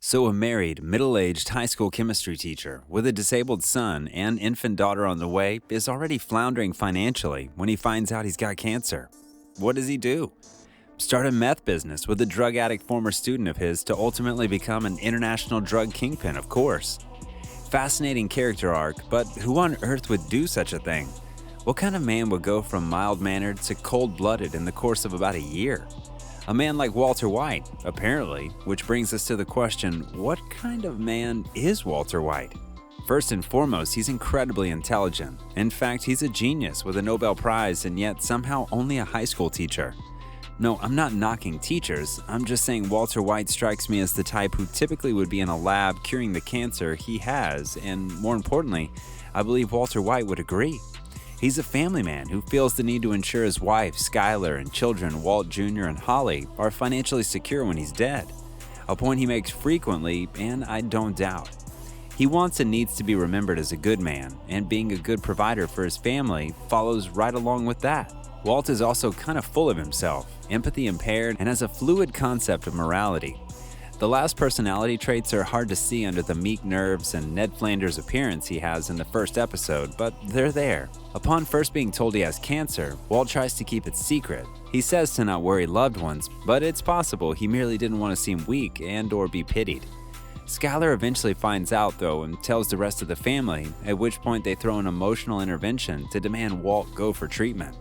So, a married, middle aged high school chemistry teacher with a disabled son and infant daughter on the way is already floundering financially when he finds out he's got cancer. What does he do? Start a meth business with a drug addict former student of his to ultimately become an international drug kingpin, of course. Fascinating character arc, but who on earth would do such a thing? What kind of man would go from mild-mannered to cold-blooded in the course of about a year? A man like Walter White, apparently, which brings us to the question, what kind of man is Walter White? First and foremost, he's incredibly intelligent. In fact, he's a genius with a Nobel Prize and yet somehow only a high school teacher. No, I'm not knocking teachers, I'm just saying Walter White strikes me as the type who typically would be in a lab curing the cancer he has, and more importantly, I believe Walter White would agree. He's a family man who feels the need to ensure his wife, Skylar, and children, Walt Jr. and Holly, are financially secure when he's dead. A point he makes frequently, and I don't doubt. He wants and needs to be remembered as a good man, and being a good provider for his family follows right along with that. Walt is also kind of full of himself, empathy impaired, and has a fluid concept of morality. The last personality traits are hard to see under the meek nerves and Ned Flanders appearance he has in the first episode, but they're there. Upon first being told he has cancer, Walt tries to keep it secret. He says to not worry loved ones, but it's possible he merely didn't want to seem weak and/or be pitied. Skylar eventually finds out, though, and tells the rest of the family, at which point they throw an emotional intervention to demand Walt go for treatment.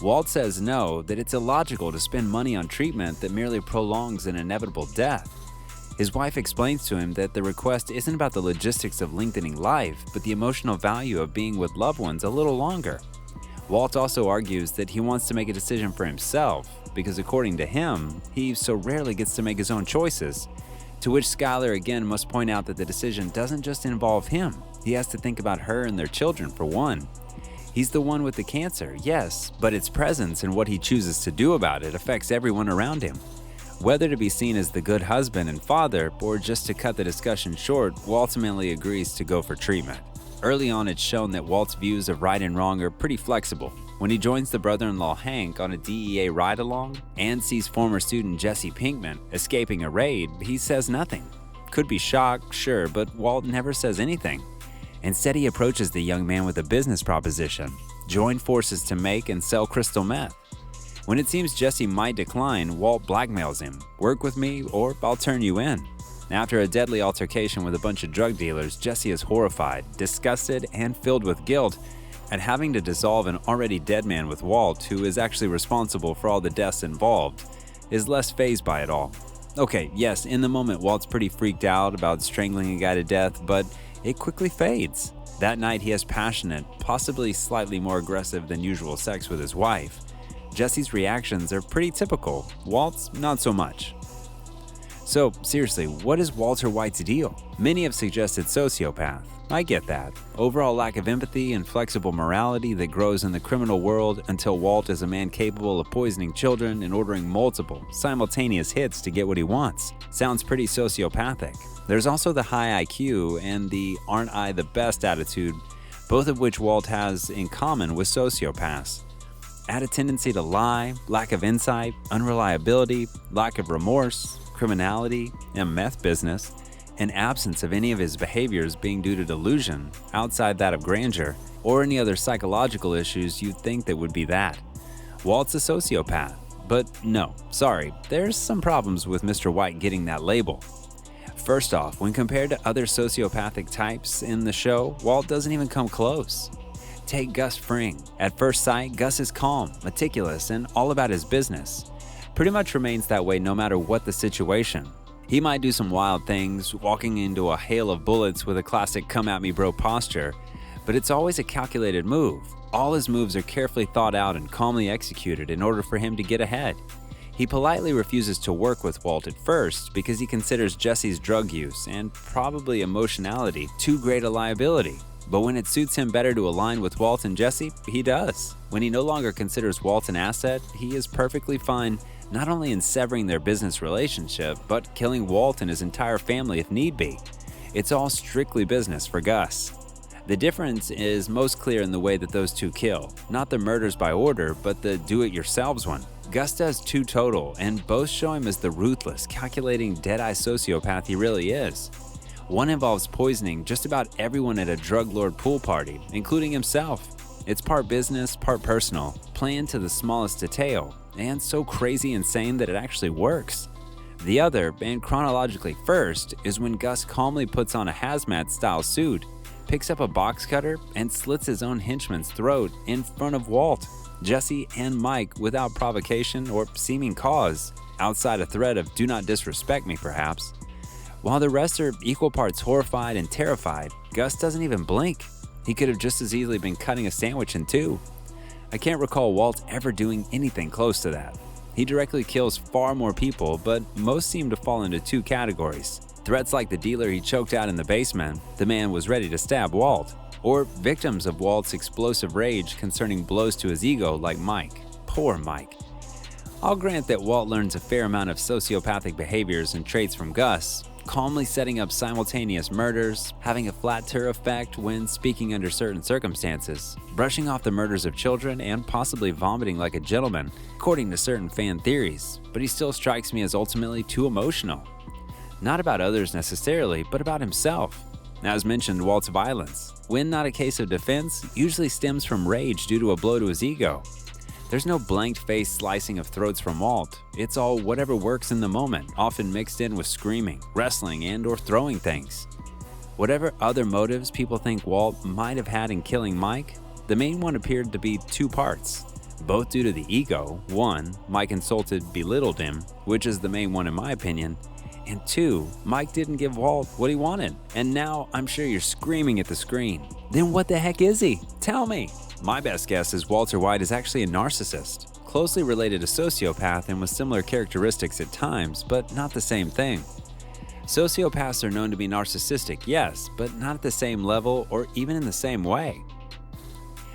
Walt says no, that it's illogical to spend money on treatment that merely prolongs an inevitable death. His wife explains to him that the request isn't about the logistics of lengthening life, but the emotional value of being with loved ones a little longer. Walt also argues that he wants to make a decision for himself, because according to him, he so rarely gets to make his own choices. To which Skylar again must point out that the decision doesn't just involve him. He has to think about her and their children for one. He's the one with the cancer, yes, but its presence and what he chooses to do about it affects everyone around him. Whether to be seen as the good husband and father, or just to cut the discussion short, Walt ultimately agrees to go for treatment. Early on, it's shown that Walt's views of right and wrong are pretty flexible. When he joins the brother-in-law Hank on a DEA ride-along and sees former student Jesse Pinkman escaping a raid, he says nothing. Could be shock, sure, but Walt never says anything. Instead, he approaches the young man with a business proposition: join forces to make and sell crystal meth. When it seems Jesse might decline, Walt blackmails him: work with me or I'll turn you in. After a deadly altercation with a bunch of drug dealers, Jesse is horrified, disgusted, and filled with guilt at having to dissolve an already dead man with Walt, who is actually responsible for all the deaths involved, is less fazed by it all. Okay, yes, in the moment Walt's pretty freaked out about strangling a guy to death, but it quickly fades. That night he has passionate, possibly slightly more aggressive than usual sex with his wife. Jesse's reactions are pretty typical, Walt's not so much. So, seriously, what is Walter White's deal? Many have suggested sociopath. I get that. Overall lack of empathy and flexible morality that grows in the criminal world until Walt is a man capable of poisoning children and ordering multiple, simultaneous hits to get what he wants. Sounds pretty sociopathic. There's also the high IQ and the aren't I the best attitude, both of which Walt has in common with sociopaths. Add a tendency to lie, lack of insight, unreliability, lack of remorse, criminality, and meth business, and absence of any of his behaviors being due to delusion, outside that of grandeur, or any other psychological issues you'd think that would be that. Walt's a sociopath, but no, sorry, there's some problems with Mr. White getting that label. First off, when compared to other sociopathic types in the show, Walt doesn't even come close. Take Gus Fring. At first sight, Gus is calm, meticulous, and all about his business. Pretty much remains that way no matter what the situation. He might do some wild things, walking into a hail of bullets with a classic come at me bro posture, but it's always a calculated move. All his moves are carefully thought out and calmly executed in order for him to get ahead. He politely refuses to work with Walt at first because he considers Jesse's drug use and probably emotionality too great a liability. But when it suits him better to align with Walt and Jesse, he does. When he no longer considers Walt an asset, he is perfectly fine not only in severing their business relationship, but killing Walt and his entire family if need be. It's all strictly business for Gus. The difference is most clear in the way that those two kill, not the murders by order, but the do-it-yourselves one. Gus does 2 total, and both show him as the ruthless, calculating, dead-eye sociopath he really is. One involves poisoning just about everyone at a drug lord pool party, including himself. It's part business, part personal, planned to the smallest detail, and so crazy insane that it actually works. The other, and chronologically first, is when Gus calmly puts on a hazmat-style suit, picks up a box cutter, and slits his own henchman's throat in front of Walt, Jesse, and Mike without provocation or seeming cause, outside a threat of "do not disrespect me," perhaps. While the rest are equal parts horrified and terrified, Gus doesn't even blink. He could have just as easily been cutting a sandwich in 2. I can't recall Walt ever doing anything close to that. He directly kills far more people, but most seem to fall into 2 categories. Threats like the dealer he choked out in the basement, the man was ready to stab Walt, or victims of Walt's explosive rage concerning blows to his ego like Mike. Poor Mike. I'll grant that Walt learns a fair amount of sociopathic behaviors and traits from Gus, calmly setting up simultaneous murders, having a flat tire effect when speaking under certain circumstances, brushing off the murders of children, and possibly vomiting like a gentleman, according to certain fan theories, but he still strikes me as ultimately too emotional. Not about others necessarily, but about himself. As mentioned, Walt's violence, when not a case of defense, usually stems from rage due to a blow to his ego. There's no blank-faced slicing of throats from Walt. It's all whatever works in the moment, often mixed in with screaming, wrestling, and/or throwing things. Whatever other motives people think Walt might have had in killing Mike, the main one appeared to be 2 parts, both due to the ego. 1, Mike insulted, belittled him, which is the main one in my opinion, and 2, Mike didn't give Walt what he wanted. And now I'm sure you're screaming at the screen. Then what the heck is he? Tell me. My best guess is Walter White is actually a narcissist, closely related to sociopath and with similar characteristics at times, but not the same thing. Sociopaths are known to be narcissistic, yes, but not at the same level or even in the same way.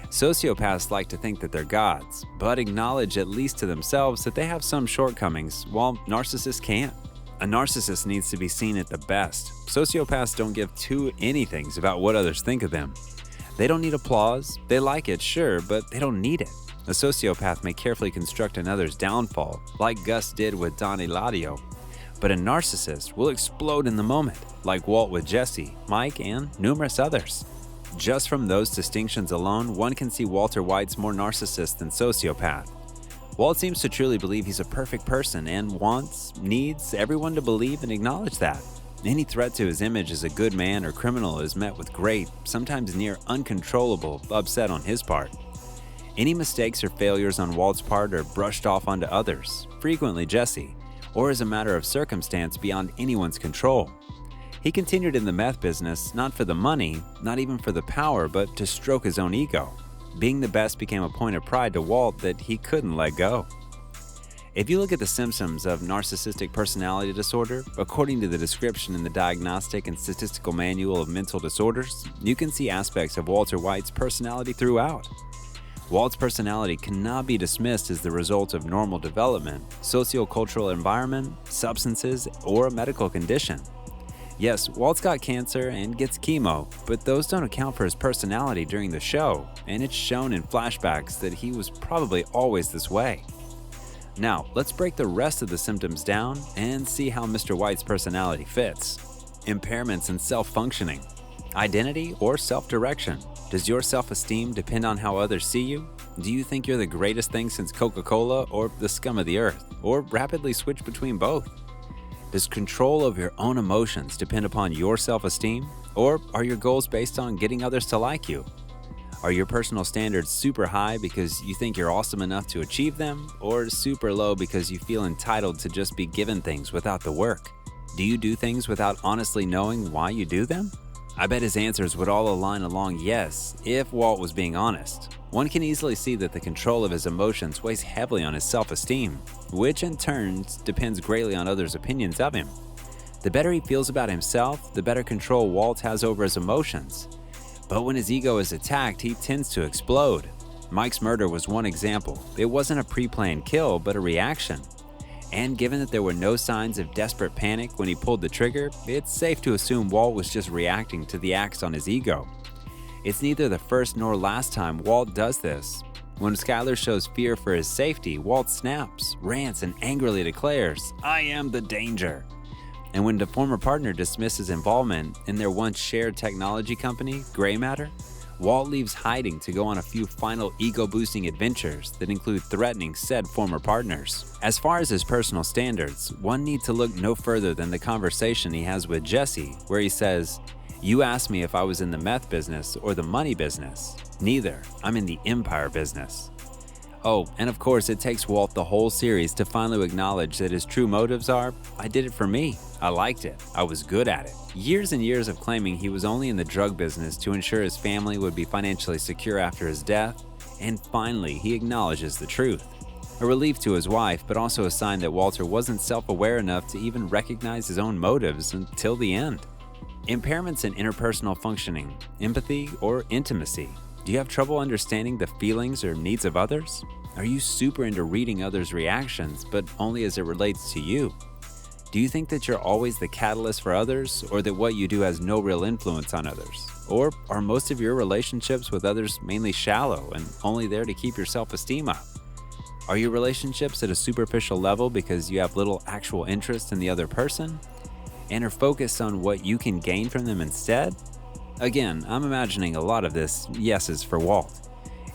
Sociopaths like to think that they're gods, but acknowledge at least to themselves that they have some shortcomings, while narcissists can't. A narcissist needs to be seen at the best. Sociopaths don't give 2 anythings about what others think of them. They don't need applause. They like it, sure, but they don't need it. A sociopath may carefully construct another's downfall, like Gus did with Don Eladio, but a narcissist will explode in the moment, like Walt with Jesse, Mike, and numerous others. Just from those distinctions alone, one can see Walter White's more narcissist than sociopath. Walt seems to truly believe he's a perfect person and needs everyone to believe and acknowledge that. Any threat to his image as a good man or criminal is met with great, sometimes near uncontrollable, upset on his part. Any mistakes or failures on Walt's part are brushed off onto others, frequently Jesse, or as a matter of circumstance beyond anyone's control. He continued in the meth business not for the money, not even for the power, but to stroke his own ego. Being the best became a point of pride to Walt that he couldn't let go. If you look at the symptoms of narcissistic personality disorder, according to the description in the Diagnostic and Statistical Manual of Mental Disorders, you can see aspects of Walter White's personality throughout. Walt's personality cannot be dismissed as the result of normal development, sociocultural environment, substances, or a medical condition. Yes, Walt's got cancer and gets chemo, but those don't account for his personality during the show, and it's shown in flashbacks that he was probably always this way. Now, let's break the rest of the symptoms down and see how Mr. White's personality fits. Impairments in self-functioning. Identity or self-direction. Does your self-esteem depend on how others see you? Do you think you're the greatest thing since Coca-Cola or the scum of the earth, or rapidly switch between both? Does control of your own emotions depend upon your self-esteem, or are your goals based on getting others to like you? Are your personal standards super high because you think you're awesome enough to achieve them, or super low because you feel entitled to just be given things without the work? Do you do things without honestly knowing why you do them? I bet his answers would all align along yes, if Walt was being honest. One can easily see that the control of his emotions weighs heavily on his self-esteem, which in turn depends greatly on others' opinions of him. The better he feels about himself, the better control Walt has over his emotions. But when his ego is attacked, he tends to explode. Mike's murder was one example. It wasn't a pre-planned kill, but a reaction. And given that there were no signs of desperate panic when he pulled the trigger, it's safe to assume Walt was just reacting to the acts on his ego. It's neither the first nor last time Walt does this. When Skyler shows fear for his safety, Walt snaps, rants, and angrily declares, "I am the danger." And when the former partner dismisses involvement in their once shared technology company, Gray Matter, Walt leaves hiding to go on a few final ego-boosting adventures that include threatening said former partners. As far as his personal standards, one need to look no further than the conversation he has with Jesse, where he says, "You asked me if I was in the meth business or the money business. Neither. I'm in the empire business." Oh, and of course it takes Walt the whole series to finally acknowledge that his true motives are, "I did it for me. I liked it. I was good at it." Years and years of claiming he was only in the drug business to ensure his family would be financially secure after his death, and finally he acknowledges the truth. A relief to his wife, but also a sign that Walter wasn't self-aware enough to even recognize his own motives until the end. Impairments in interpersonal functioning, empathy, or intimacy. Do you have trouble understanding the feelings or needs of others? Are you super into reading others' reactions, but only as it relates to you? Do you think that you're always the catalyst for others, or that what you do has no real influence on others? Or are most of your relationships with others mainly shallow and only there to keep your self-esteem up? Are your relationships at a superficial level because you have little actual interest in the other person, and are focused on what you can gain from them instead? Again, I'm imagining a lot of this yeses for Walt.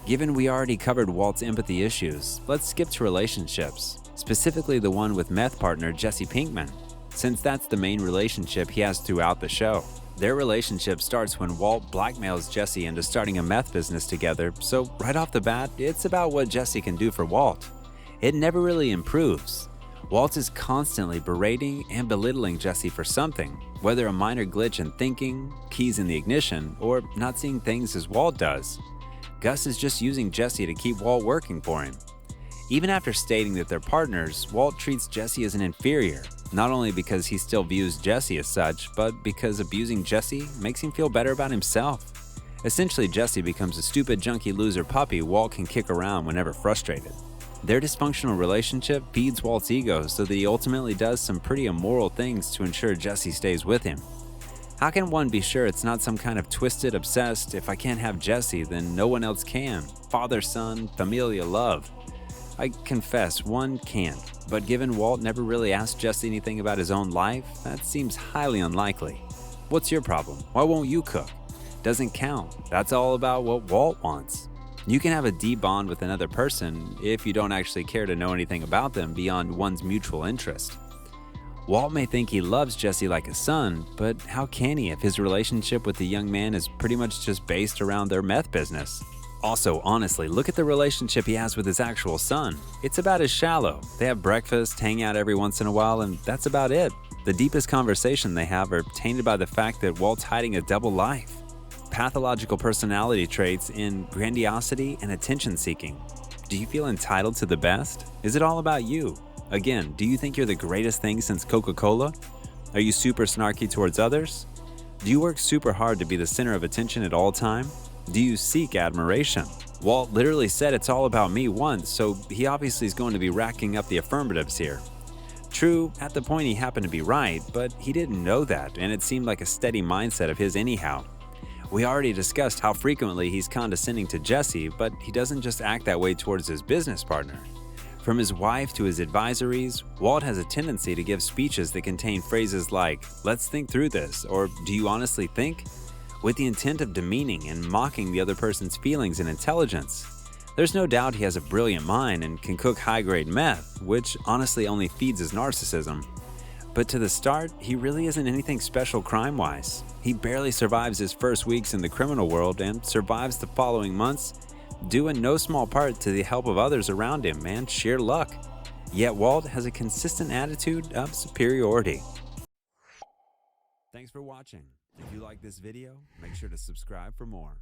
Given we already covered Walt's empathy issues, let's skip to relationships, specifically the one with meth partner Jesse Pinkman, since that's the main relationship he has throughout the show. Their relationship starts when Walt blackmails Jesse into starting a meth business together, so right off the bat, it's about what Jesse can do for Walt. It never really improves. Walt is constantly berating and belittling Jesse for something, whether a minor glitch in thinking, keys in the ignition, or not seeing things as Walt does. Gus is just using Jesse to keep Walt working for him. Even after stating that they're partners, Walt treats Jesse as an inferior, not only because he still views Jesse as such, but because abusing Jesse makes him feel better about himself. Essentially, Jesse becomes a stupid, junky loser puppy Walt can kick around whenever frustrated. Their dysfunctional relationship feeds Walt's ego so that he ultimately does some pretty immoral things to ensure Jesse stays with him. How can one be sure it's not some kind of twisted, obsessed, "if I can't have Jesse, then no one else can," father-son, familial love? I confess, one can't, but given Walt never really asked Jesse anything about his own life, that seems highly unlikely. What's your problem? Why won't you cook? Doesn't count. That's all about what Walt wants. You can have a deep bond with another person if you don't actually care to know anything about them beyond one's mutual interest. Walt may think he loves Jesse like a son, but how can he if his relationship with the young man is pretty much just based around their meth business? Also, honestly, look at the relationship he has with his actual son. It's about as shallow. They have breakfast, hang out every once in a while, and that's about it. The deepest conversation they have are tainted by the fact that Walt's hiding a double life. Pathological personality traits in grandiosity and attention-seeking. Do you feel entitled to the best? Is it all about you? Again, do you think you're the greatest thing since Coca-Cola? Are you super snarky towards others? Do you work super hard to be the center of attention at all time? Do you seek admiration? Walt literally said it's all about me once, so he obviously is going to be racking up the affirmatives here. True, at the point he happened to be right, but he didn't know that, and it seemed like a steady mindset of his anyhow. We already discussed how frequently he's condescending to Jesse, but he doesn't just act that way towards his business partner. From his wife to his advisories, Walt has a tendency to give speeches that contain phrases like, "Let's think through this," or "Do you honestly think?" with the intent of demeaning and mocking the other person's feelings and intelligence. There's no doubt he has a brilliant mind and can cook high-grade meth, which honestly only feeds his narcissism. But to the start, he really isn't anything special crime-wise. He barely survives his first weeks in the criminal world and survives the following months, due in no small part to the help of others around him and sheer luck. Yet Walt has a consistent attitude of superiority. Thanks for watching. If you like this video, make sure to subscribe for more.